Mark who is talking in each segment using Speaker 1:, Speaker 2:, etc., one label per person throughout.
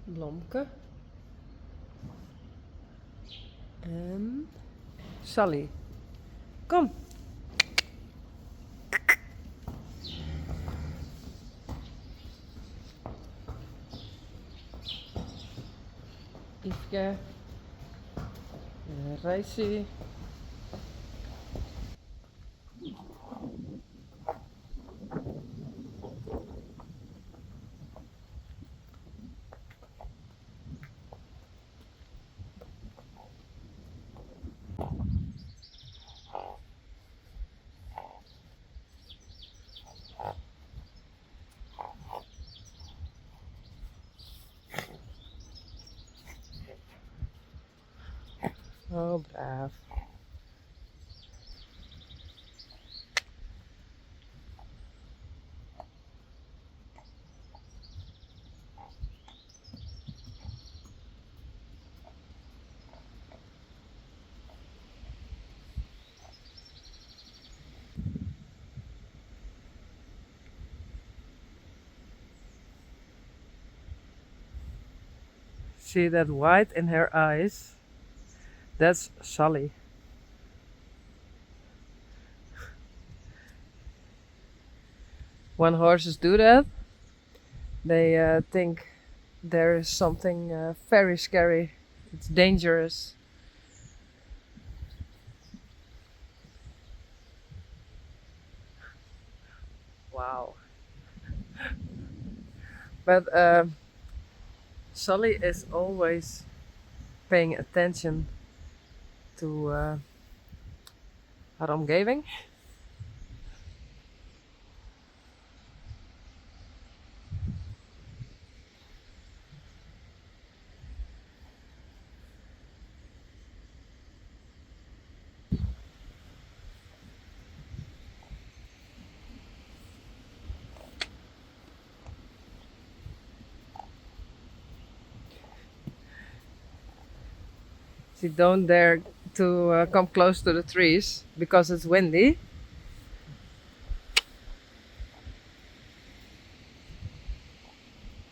Speaker 1: Blomke en Sally. Kom! Yveske, Reissie. Oh, braaf. See that white in her eyes? That's Sally. When horses do that, they think there is something very scary. It's dangerous. Wow. But Sally is always paying attention to haar omgeving. She don't dare to come close to the trees because it's windy.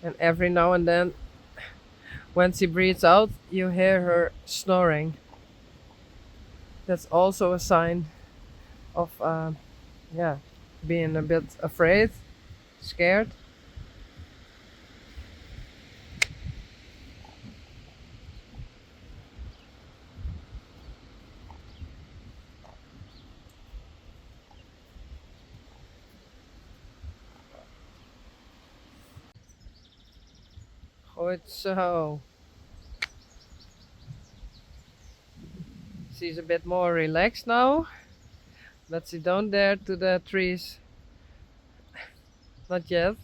Speaker 1: And every now and then, when she breathes out, you hear her snoring. That's also a sign of, yeah, being a bit afraid, scared. Goed zo. She's a bit more relaxed now, but she don't dare to the trees. Not yet.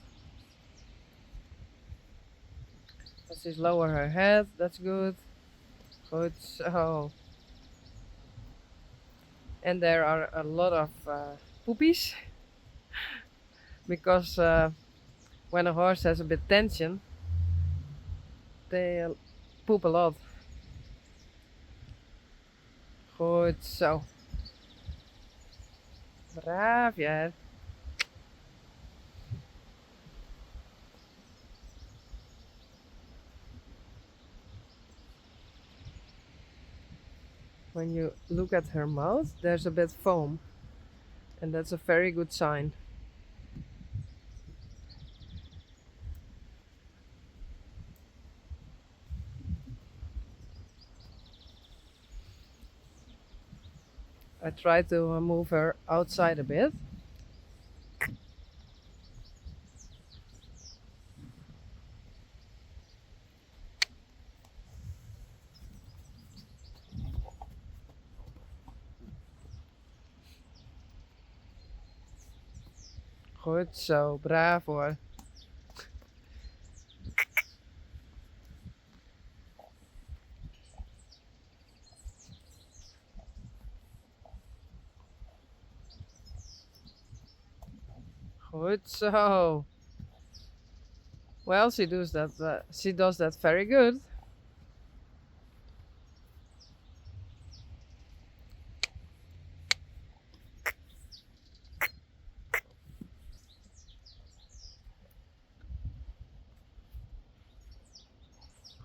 Speaker 1: But she's lower her head. That's good. Good so. And there are a lot of poopies because when a horse has a bit tension, they poop a lot. Goed zo. Braaf jij. When you look at her mouth, there's a bit foam, and that's a very good sign. I try to move her outside a bit. Goed zo, braaf hoor. Goed zo. Well, she does that. She does that very good.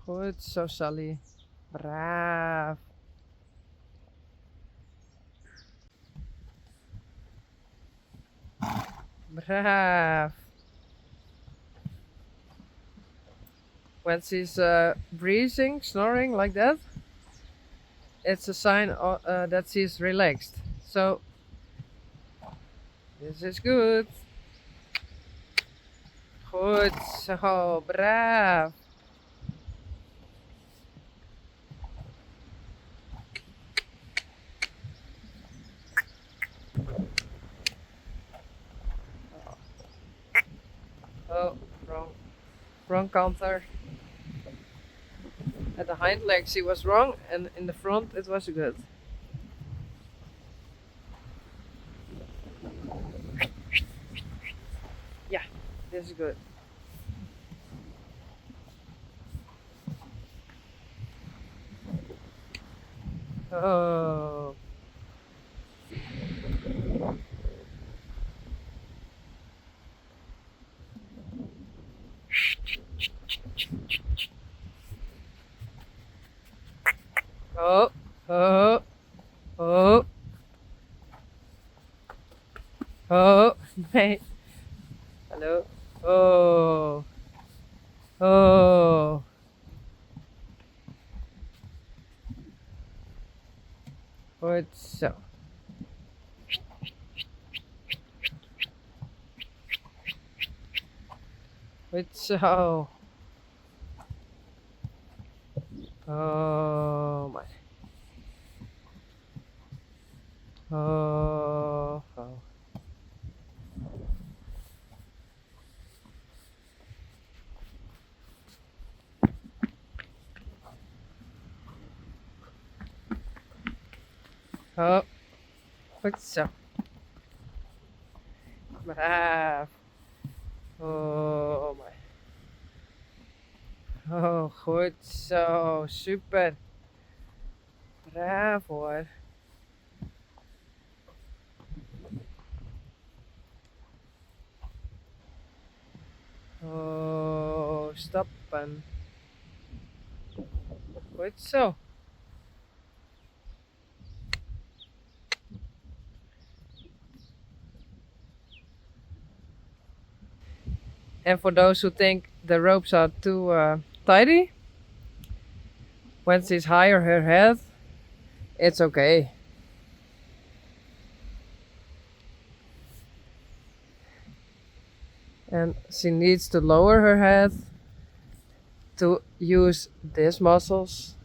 Speaker 1: Goed zo, Sally. Braaf. Braaf. When she's breathing, snoring like that, it's a sign that she's relaxed. So, this is good. Goed zo, braaf. Oh, wrong counter. At the hind leg she was wrong, and in the front it was good. Yeah, this is good. Oh, oh, oh, oh, oh. Nee. Hallo. Oh, oh. Goed zo. Goed zo. Oh my. Oh, oh. Oh, goed zo. Braaf. Oh my. Oh, goed zo. Super. Braaf hoor. Oh, stappen. Goed zo. And for those who think the ropes are too tidy, when she's higher her head, it's okay. And she needs to lower her head to use these muscles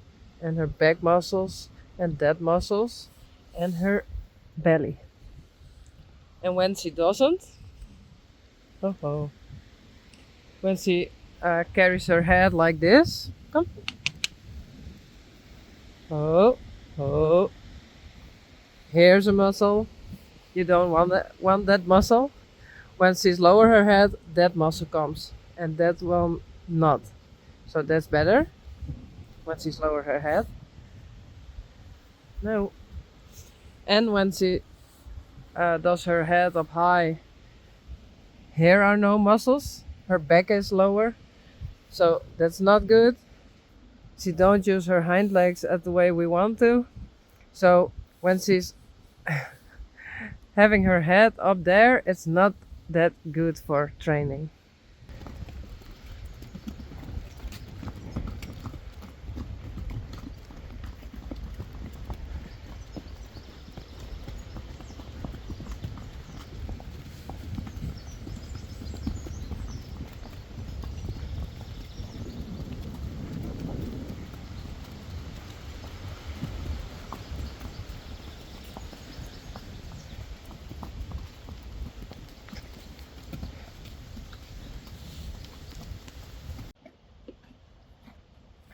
Speaker 1: and her back muscles and that muscles and her belly. And when she doesn't, oh, when she carries her head like this, come, oh, here's a muscle. You don't want that muscle. When she's lower her head, that muscle comes, and that one not. So that's better. When she's lower her head. No. And when she does her head up high, here are no muscles. Her back is lower, so that's not good. She don't use her hind legs at the way we want to. So when she's having her head up there, it's not that good for training.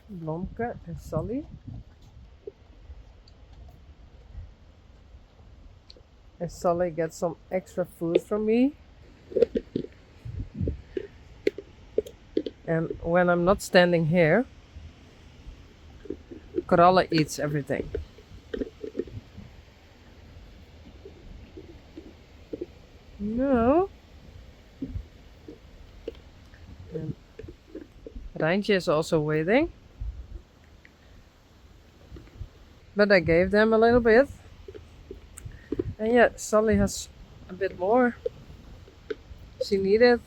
Speaker 1: Blomke and Sally. And Sally gets some extra food from me. And when I'm not standing here, Corolla eats everything. No. And Rijntje is also waiting. but I gave them a little bit. And yeah, Sally has a bit more. She needed.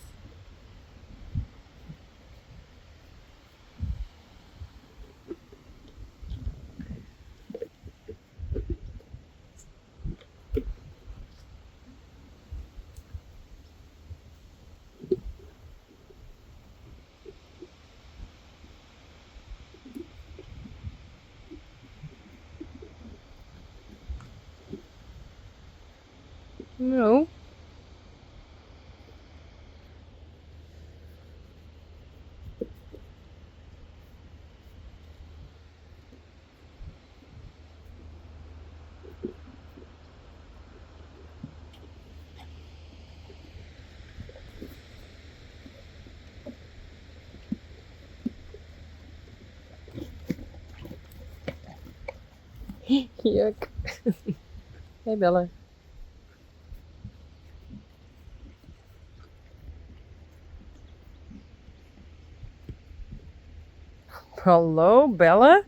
Speaker 1: No. Yuck. Hey, Bella. Hello, Bella?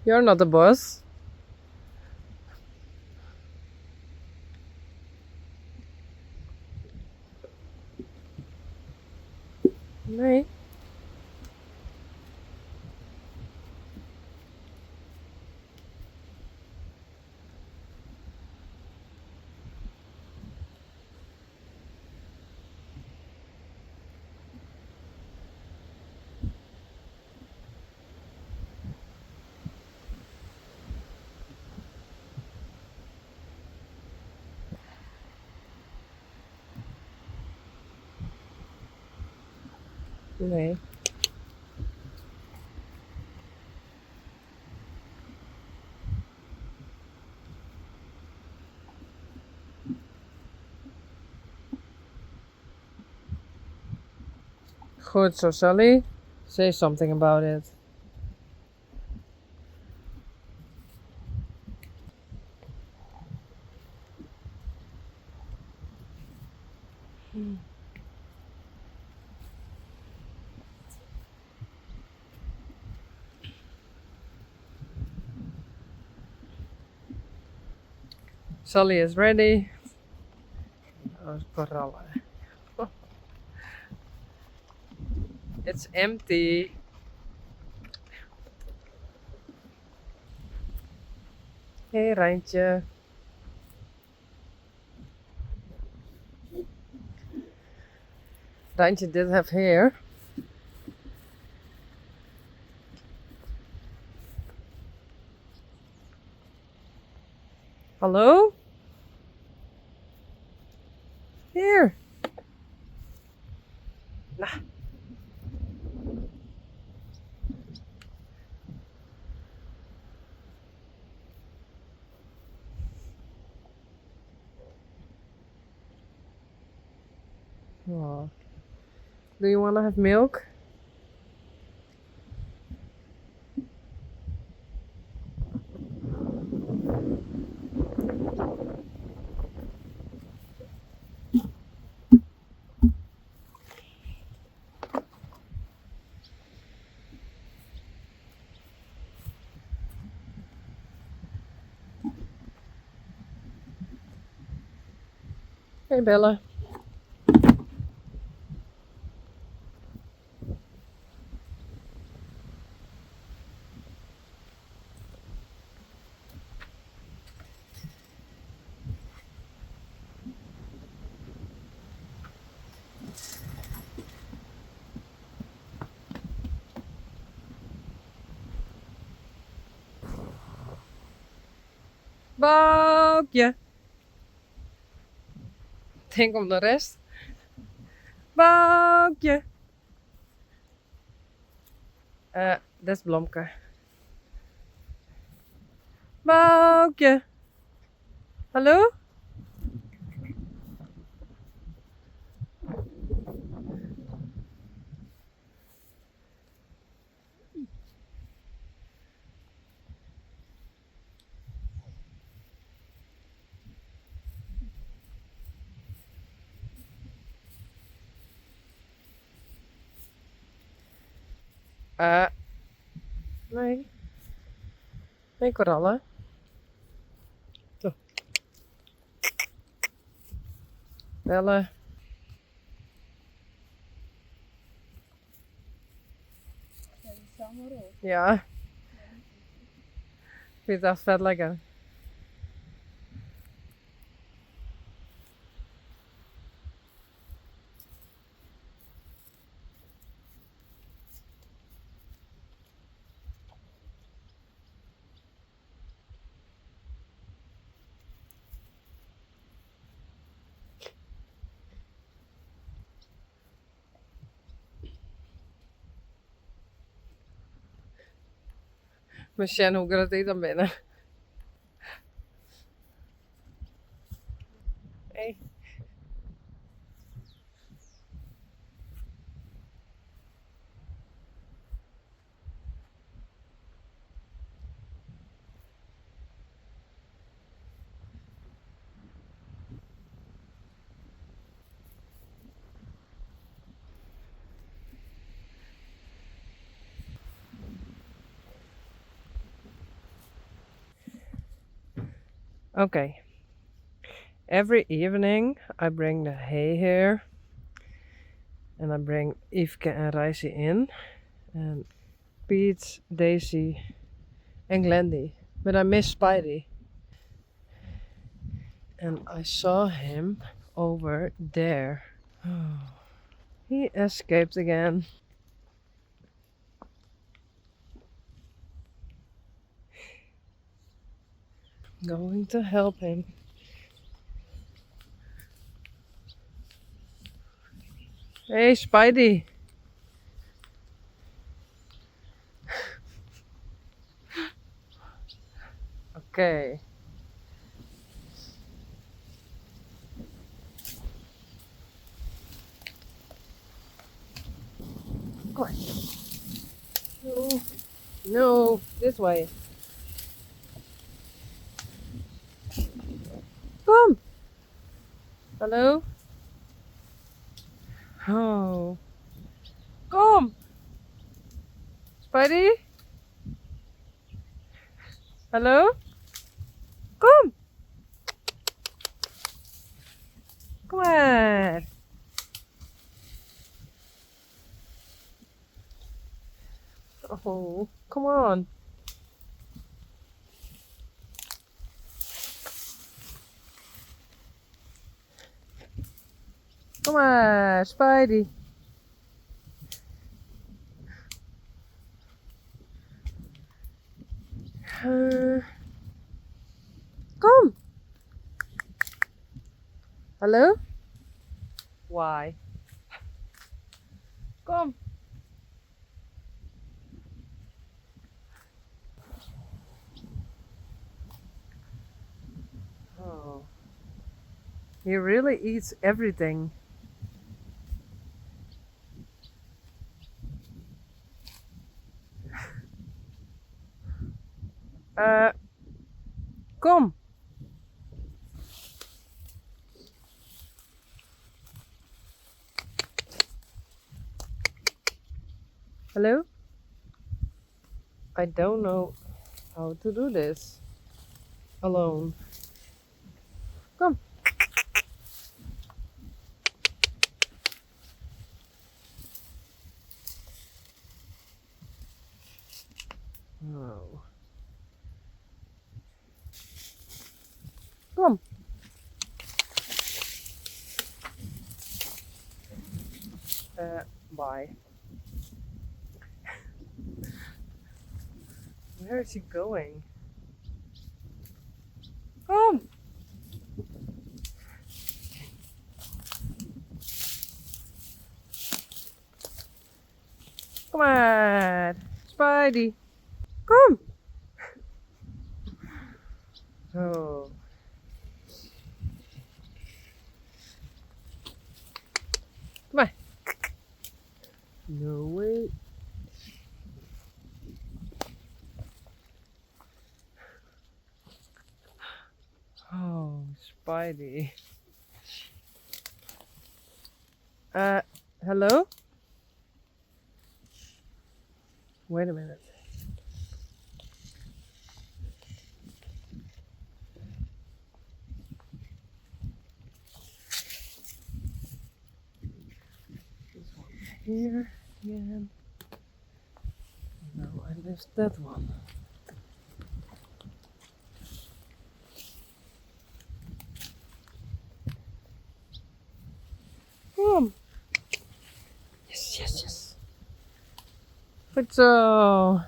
Speaker 1: You're not the boss. Nee. Nee. Goed zo, Sally. Say something about it. Sally is ready. Oh, korallen. It's empty. Hey, Rijntje. Rijntje did have hair. Hallo? Here. Nah. Oh. Do you want to have milk? Hey, Bella. Boukje. Denk om de rest. Boukje. Dat is Blomke. Boukje. Hallo? Nee. Nee, korallen. Zo. Bellen. Ja. Ik vind het echt vet lekker. Men känner hur det är de binnen. Hey. Okay. Every evening I bring the hay here. And I bring Yveske and Reisje in. And Pete, Daisy and Glendy. But I miss Spidey. And I saw him over there. He escaped again. Going to help him. Hey, Spidey. Okay. Come on. No. No, this way. Come. Hello? Oh. Kom! Spidey? Hallo? Kom! Kom maar! Oh, come on. Kom maar, Spidey. Kom! Hallo? Why? Kom! Oh. He really eats everything. Kom! Hello? I don't know how to do this alone. Kom! Oh. Kom! Bye. Where is he going? Kom! Kom maar! Spidey! Kom! Oh. Kom maar! No way! Oh, Spidey. Hello? Wait a minute. here again. Now I lift that one. Boom. Yes, yes, yes. Goed zo.